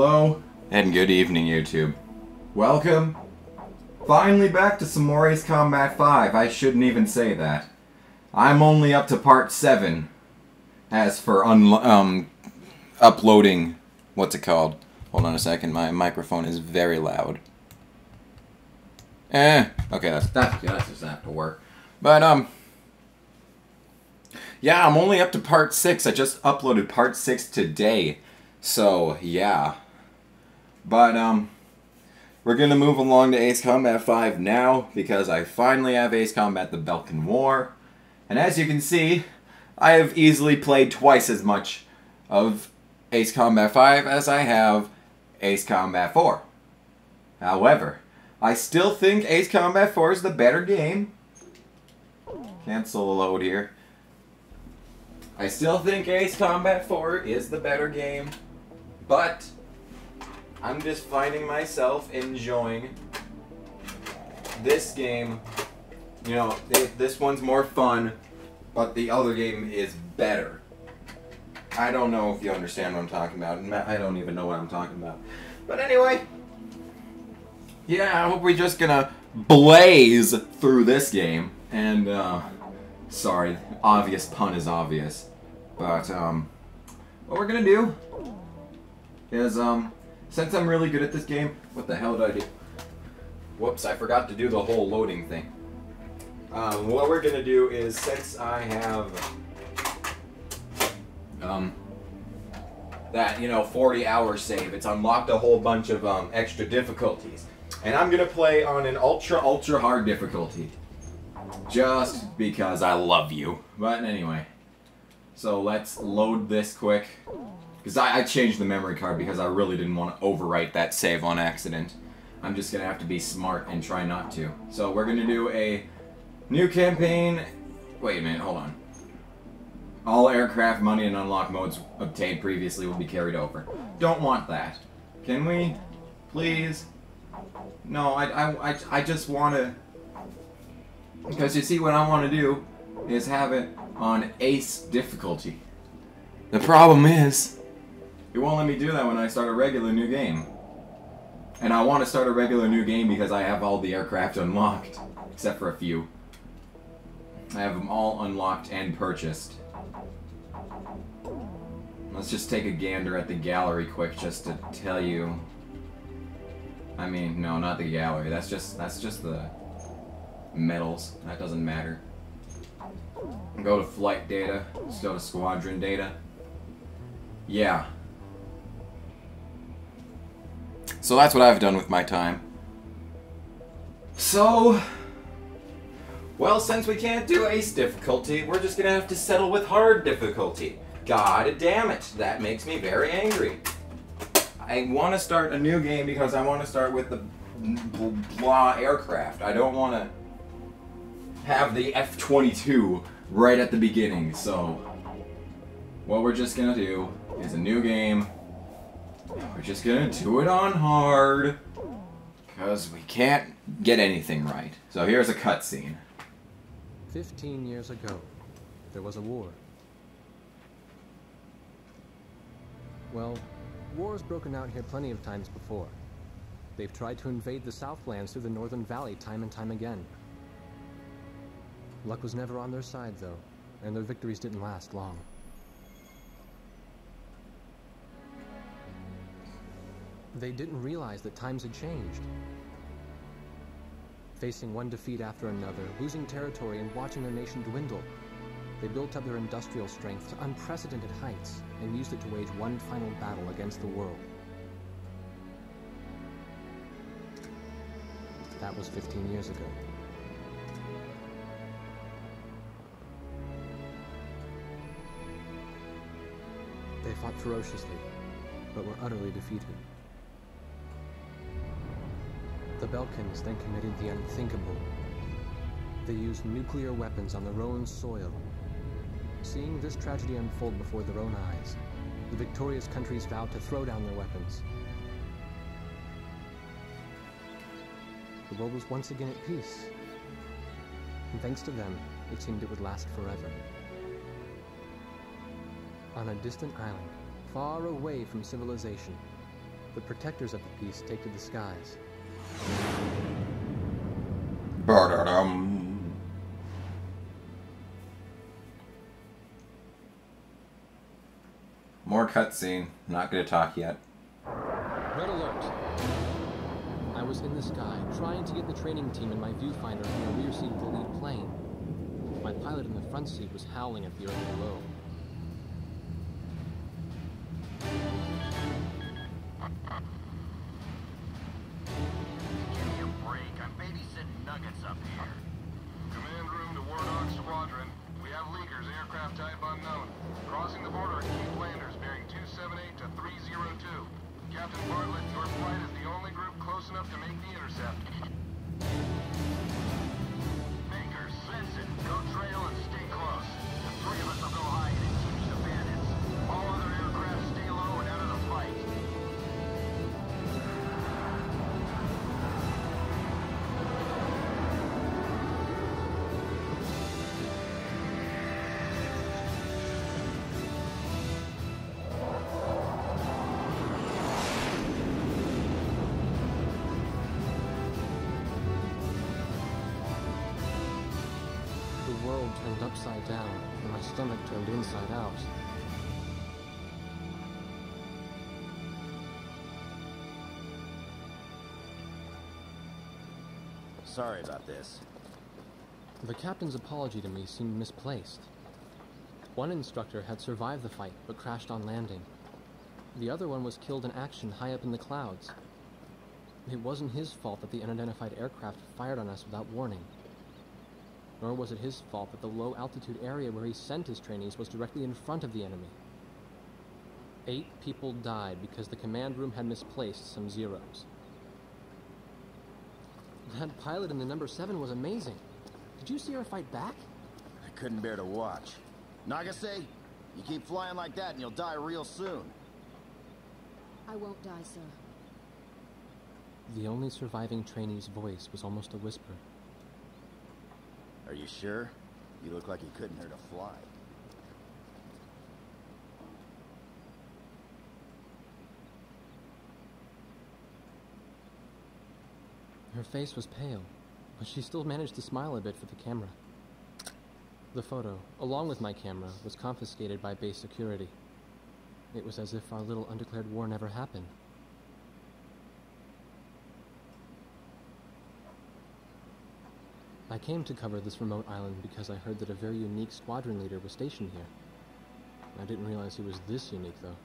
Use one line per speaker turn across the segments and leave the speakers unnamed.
Hello, and good evening, YouTube. Welcome. Finally back to some more Ace Combat 5. I shouldn't even say that. I'm only up to part 7. As for uploading... What's it called? Hold on a second, my microphone is very loud. Okay, that's just have to work. But, yeah, I'm only up to part 6. I just uploaded part 6 today. So, yeah. But, we're gonna move along to Ace Combat 5 now, because I finally have Ace Combat the Balkan War. And as you can see, I have easily played twice as much of Ace Combat 5 as I have Ace Combat 4. However, I still think Ace Combat 4 is the better game. Cancel load here. I still think Ace Combat 4 is the better game, but I'm just finding myself enjoying this game. You know, this one's more fun, but the other game is better. I don't know if you understand what I'm talking about, and I don't even know what I'm talking about. But anyway, yeah, I hope we're just gonna blaze through this game. And, sorry, obvious pun is obvious. But, what we're gonna do is, since I'm really good at this game, what the hell did I do? Whoops, I forgot to do the whole loading thing. What we're gonna do is, since I have, that, 40-hour save, it's unlocked a whole bunch of, extra difficulties. And I'm gonna play on an ultra hard difficulty. Just because I love you. But anyway. So let's load this quick. Because I changed the memory card because I really didn't want to overwrite that save on accident. I'm just gonna have to be smart and try not to. So we're gonna do a new campaign. Wait a minute, hold on. All aircraft money and unlock modes obtained previously will be carried over. Don't want that. Can we? Please? No, I just want to... Because you see, what I want to do is have it on Ace difficulty. The problem is, it won't let me do that when I start a regular new game. And I want to start a regular new game because I have all the aircraft unlocked. Except for a few. I have them all unlocked and purchased. Let's just take a gander at the gallery quick just to tell you... I mean, no, not the gallery. That's just the medals. That doesn't matter. Go to flight data. Let's go to squadron data. Yeah. So that's what I've done with my time. So, well, since we can't do Ace difficulty, we're just gonna have to settle with hard difficulty. God damn it, that makes me very angry. I want to start a new game because I want to start with the blah aircraft. I don't want to have the F-22 right at the beginning, so what we're just gonna do is a new game. We're just gonna do it on hard because we can't get anything right. So here's a cutscene.
15 years ago, there was a war. Well, war's broken out here plenty of times before. They've tried to invade the Southlands through the Northern Valley time and time again. Luck was never on their side, though, and their victories didn't last long. They didn't realize that times had changed. Facing one defeat after another, losing territory and watching their nation dwindle, they built up their industrial strength to unprecedented heights and used it to wage one final battle against the world. That was 15 years ago. They fought ferociously, but were utterly defeated. The Balkans then committed the unthinkable. They used nuclear weapons on their own soil. Seeing this tragedy unfold before their own eyes, the victorious countries vowed to throw down their weapons. The world was once again at peace, and thanks to them, it seemed it would last forever. On a distant island, far away from civilization, the protectors of the peace take to the skies.
Ba-da-dum. More cutscene. Not gonna talk yet.
Red alert! I was in the sky, trying to get the training team in my viewfinder from the rear seat of the lead plane. My pilot in the front seat was howling at the earth below.
Give me a break. I'm babysitting nuggets up here. Command room to Warnock Squadron. We have leakers, aircraft type unknown. Crossing the border at Cape Landers, bearing 278 to 302. Captain Bartlett, your flight is the only group close enough to make the intercept. Bakers, Benson, go trail and stay close. The three of us will go high and engage the bandits. All other aircraft stay low and out of the fight.
The world turned upside down, and my stomach turned inside out.
Sorry about this.
The captain's apology to me seemed misplaced. One instructor had survived the fight, but crashed on landing. The other one was killed in action high up in the clouds. It wasn't his fault that the unidentified aircraft fired on us without warning. Nor was it his fault that the low-altitude area where he sent his trainees was directly in front of the enemy. 8 people died because the command room had misplaced some zeros. That pilot in the number 7 was amazing. Did you see her fight back?
I couldn't bear to watch. Nagase, you keep flying like that and you'll die real soon.
I won't die, sir.
The only surviving trainee's voice was almost a whisper.
Are you sure? You look like you couldn't hurt a fly.
Her face was pale, but she still managed to smile a bit for the camera. The photo, along with my camera, was confiscated by base security. It was as if our little undeclared war never happened. I came to cover this remote island because I heard that a very unique squadron leader was stationed here. I didn't realize he was this unique, though.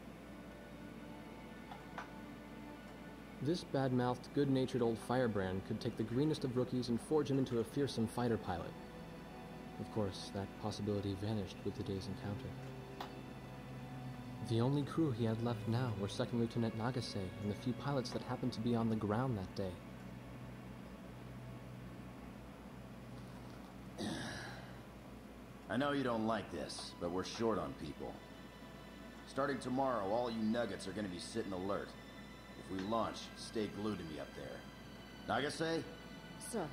This bad-mouthed, good-natured old firebrand could take the greenest of rookies and forge him into a fearsome fighter pilot. Of course, that possibility vanished with the day's encounter. The only crew he had left now were Second Lieutenant Nagase and the few pilots that happened to be on the ground that day.
I know you don't like this, but we're short on people. Starting tomorrow, all you nuggets are gonna be sitting alert. If we launch, stay glued to me up there. Nagase,
Sir.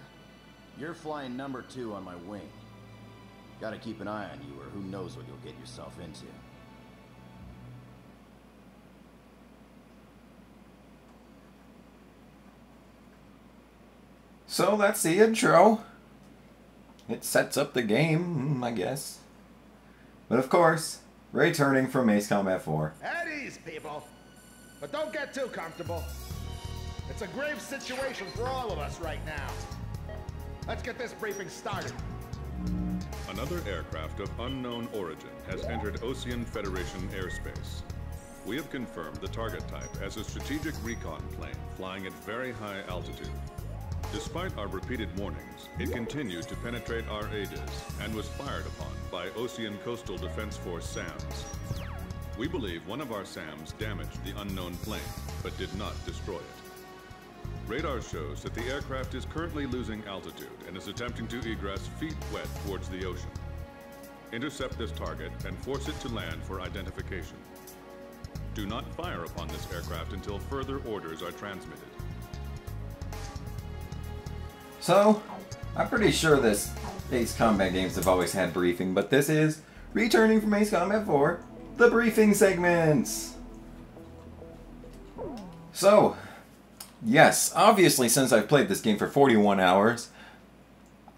you're flying number 2 on my wing. Gotta keep an eye on you, or who knows what you'll get yourself into.
So that's the intro. It sets up the game, I guess. But of course, returning from Ace Combat 4.
At ease, people. But don't get too comfortable. It's a grave situation for all of us right now. Let's get this briefing started.
Another aircraft of unknown origin has entered Ocean Federation airspace. We have confirmed the target type as a strategic recon plane flying at very high altitude. Despite our repeated warnings, it continued to penetrate our ADIS and was fired upon by Ocean Coastal Defense Force SAMs. We believe one of our SAMs damaged the unknown plane, but did not destroy it. Radar shows that the aircraft is currently losing altitude and is attempting to egress feet wet towards the ocean. Intercept this target and force it to land for identification. Do not fire upon this aircraft until further orders are transmitted.
So, I'm pretty sure this Ace Combat games have always had briefing, but this is returning from Ace Combat 4, the briefing segments. So, yes, obviously since I've played this game for 41 hours,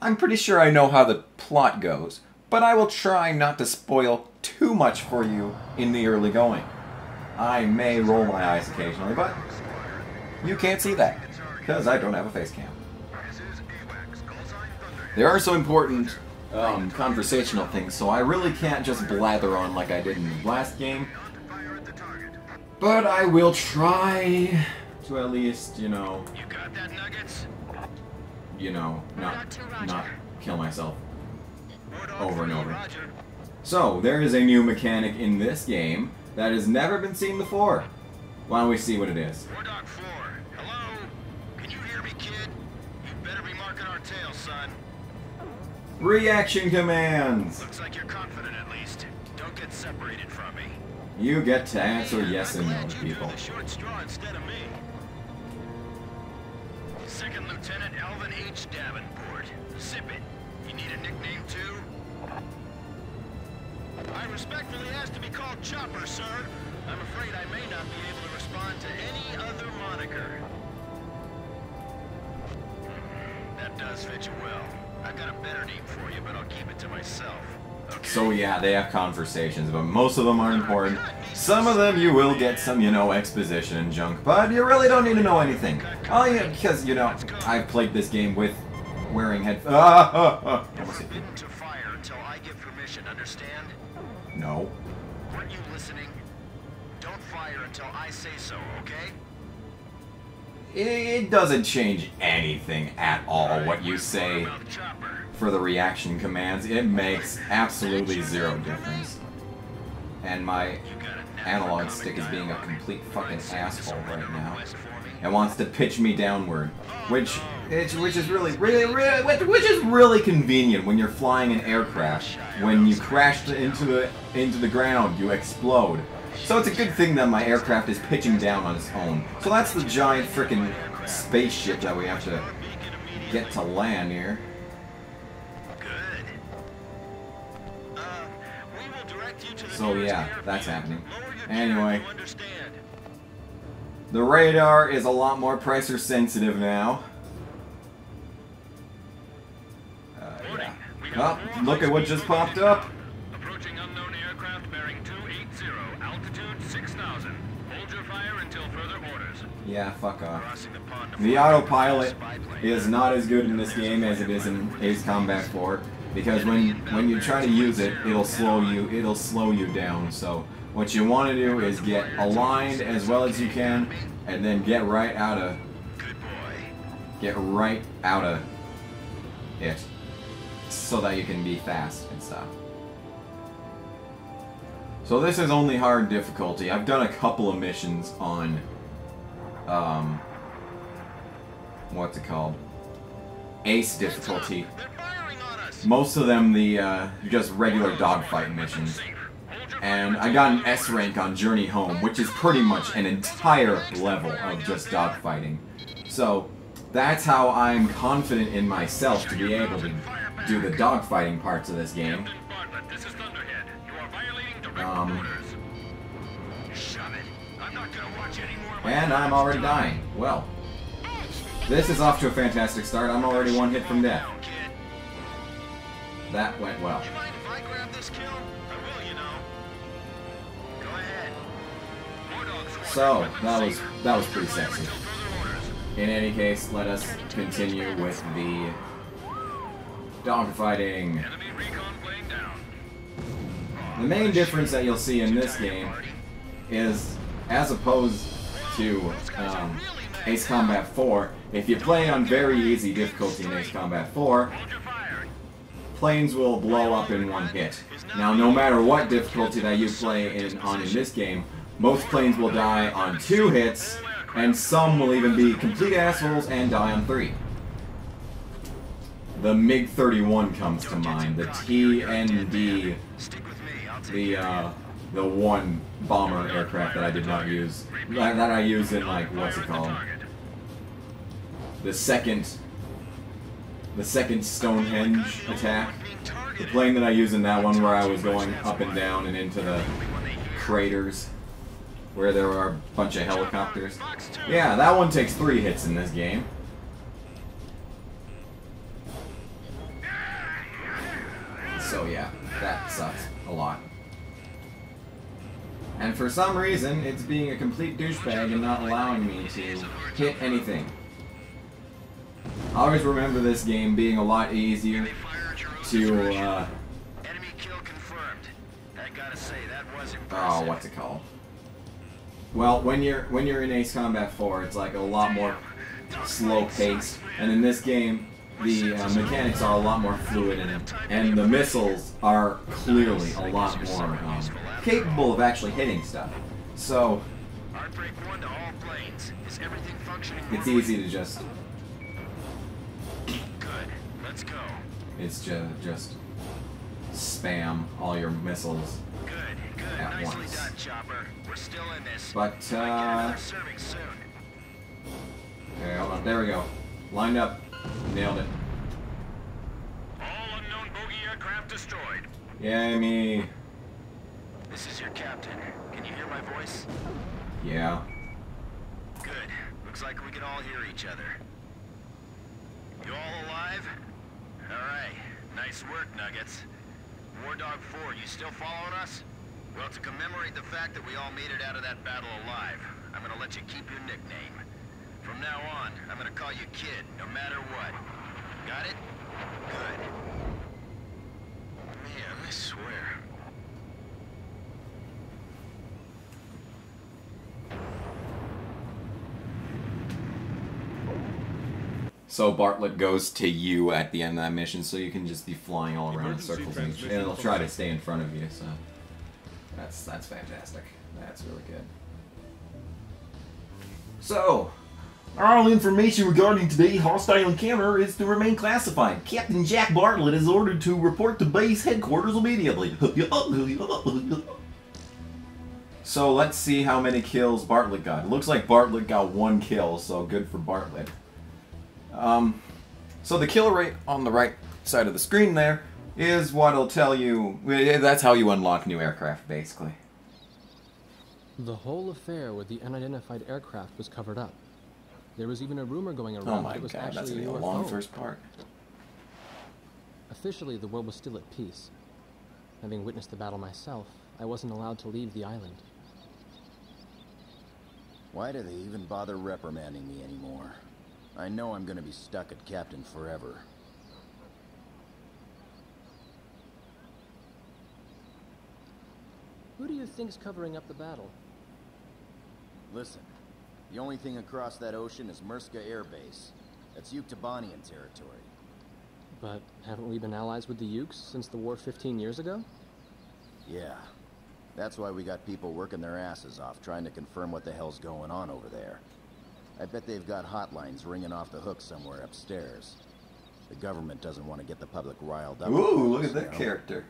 I'm pretty sure I know how the plot goes, but I will try not to spoil too much for you in the early going. I may roll my eyes occasionally, but you can't see that, because I don't have a face cam. There are some important conversational things, so I really can't just blather on like I did in the last game. But I will try to at least, you know, not kill myself over and over. So, there is a new mechanic in this game that has never been seen before. Why don't we see what it is?
Wardock 4, hello? Can you hear me, kid? You better be marking our tail, son.
Reaction commands!
Looks like you're confident at least. Don't get separated from me.
You get to answer yes and no to
You
people.
drew the short straw instead of me. Second Lieutenant Alvin H. Davenport. Sip it. You need a nickname too? I respectfully ask to be called Chopper, sir. I'm afraid I may not be able to respond to any other moniker. That does fit you well. I've got a better name for you, but I'll keep it to myself. Okay?
So yeah, they have conversations, but most of them aren't important. Some of them you will get some, you know, exposition and junk, but you really don't need to know anything. Oh yeah, because, you know, I've played this game with wearing headphones.
Forbidden to fire until I give permission, understand?
No.
Weren't you listening? Don't fire until I say so, okay?
It doesn't change anything at all what you say for the reaction commands. It makes absolutely zero difference. And my analog stick is being a complete fucking asshole right now. It wants to pitch me downward, which is really convenient when you're flying an aircraft. When you crash into the ground, you explode. So it's a good thing that my aircraft is pitching down on its own. So that's the giant frickin' spaceship that we have to get to land here.
Good. We will direct you to the
So
nearest
yeah,
airfield.
that's happening.
Lower your
Anyway,
gear, you understand?
the radar is a lot more pressure sensitive now. Yeah. Oh, look at what just popped up.
Approaching unknown aircraft bearing 280, altitude 6,000. Hold your fire until further orders.
Yeah, fuck off.
Crossing the pond to
The
Fort
autopilot
spy plane.
is not as good in this game as it is in Ace Combat 4, because when you try to use it, it'll slow you down. So what you want to do is get aligned as well as you can, and then get right out of it, so that you can be fast and stuff. So this is only hard difficulty. I've done a couple of missions on what's it called? Ace difficulty.
They're firing on us.
Most of them the just regular dogfight missions. And I got an S rank on Journey Home, which is pretty much an entire level of just dogfighting. So that's how I'm confident in myself to be able to do the dogfighting parts of this game.
Bartlett, this is Thunderhead. You are violating direct orders. Shove it. I'm not gonna watch any more of my
And I'm already dying. Well, this is off to a fantastic start. I'm already one hit from death.
Now, kid.
That went well.
You mind if I grab this kill? I will, you know. Go ahead. Wardogs,
So that was pretty sexy.
until further orders.
In any case, let us continue with the dogfighting.
Enemy recon plane down.
The main difference that you'll see in this game is, as opposed to Ace Combat 4, if you play on very easy difficulty in Ace Combat 4,
Hold your fire.
planes will blow up in one hit. Now, no matter what difficulty that you play in this game, most planes will die on 2 hits, and some will even be complete assholes and die on 3. The MiG-31 comes to mind, the TND,
Stick with me. I'll take
the one bomber aircraft that I did not use, that I used in, like, what's it called? The second Stonehenge attack. The plane that I used in that one where I was going up and down and into the craters. where there are a bunch of helicopters. Yeah, that one takes 3 hits in this game. So yeah, that sucks a lot. And for some reason, it's being a complete douchebag and not allowing me to hit anything. I always remember this game being a lot easier to,
Enemy kill confirmed. I gotta say, that was impressive.
oh, what's it called? Well, when you're in Ace Combat 4, it's like a lot more slow paced, and in this game, the mechanics are a lot more fluid in it, and the missiles are clearly a lot more capable of actually hitting stuff. So
Heartbreak 1 to all planes. Is everything functioning
it's
normally?
easy to just
Good. Let's go.
it's just spam all your missiles.
Good, good.
At
Nicely
once.
done, Chopper. We're still in this.
But
Might get another serving soon.
okay, hold on. There we go. Lined up. Nailed it.
All unknown bogey aircraft destroyed.
Yay me.
This is your captain. Can you hear my voice?
Yeah.
Good. Looks like we can all hear each other. You all alive? Alright. Nice work, Nuggets. War Dog 4, you still following us? Well, to commemorate the fact that we all made it out of that battle alive, I'm gonna let you keep your nickname. From now on, I'm gonna call you Kid, no matter what. Got it? Good. Man, I swear.
So Bartlett goes to you at the end of that mission, so you can just be flying all around in
Emergency
circles, and
transmission
it'll
from
try to
Six.
stay in front of you. So that's fantastic. That's really good. So,
All information regarding today's hostile encounter is to remain classified. Captain Jack Bartlett is ordered to report to base headquarters immediately.
so let's see how many kills Bartlett got. It looks like Bartlett got 1 kill, so good for Bartlett. So the kill rate on the right side of the screen there is what'll tell you. That's how you unlock new aircraft, basically.
The whole affair with the unidentified aircraft was covered up. There was even a rumor going around
Oh my
that it was
god, that's
actually
gonna
a
be a long
UFO.
first part.
Officially, the world was still at peace. Having witnessed the battle myself, I wasn't allowed to leave the island.
Why do they even bother reprimanding me anymore? I know I'm gonna be stuck at Captain forever.
Who do you think's covering up the battle?
Listen, the only thing across that ocean is Murska Air Base. That's Uktabanian territory.
But haven't we been allies with the Ukes since the war 15 years ago?
Yeah. That's why we got people working their asses off trying to confirm what the hell's going on over there. I bet they've got hotlines ringing off the hook somewhere upstairs. The government doesn't want to get the public riled up.
Ooh, look at
you
that
know?
character.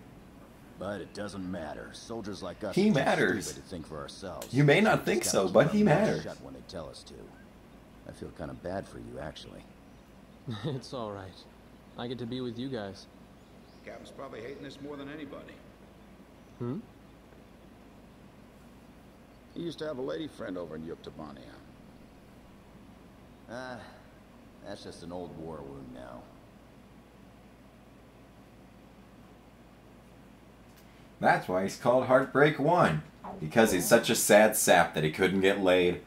But it doesn't matter. Soldiers like us
He
are too
matters.
stupid to think for ourselves.
You may not
We
think
just
so,
gotta keep
but
our
he
mouths
matters.
shut when they tell us to. I feel kind of bad for you, actually.
It's alright. I get to be with you guys.
Captain's probably hating this more than anybody.
Hmm?
He used to have a lady friend over in Uktabania.
Ah, that's just an old war wound now.
That's why he's called Heartbreak 1. Because he's such a sad sap that he couldn't get laid.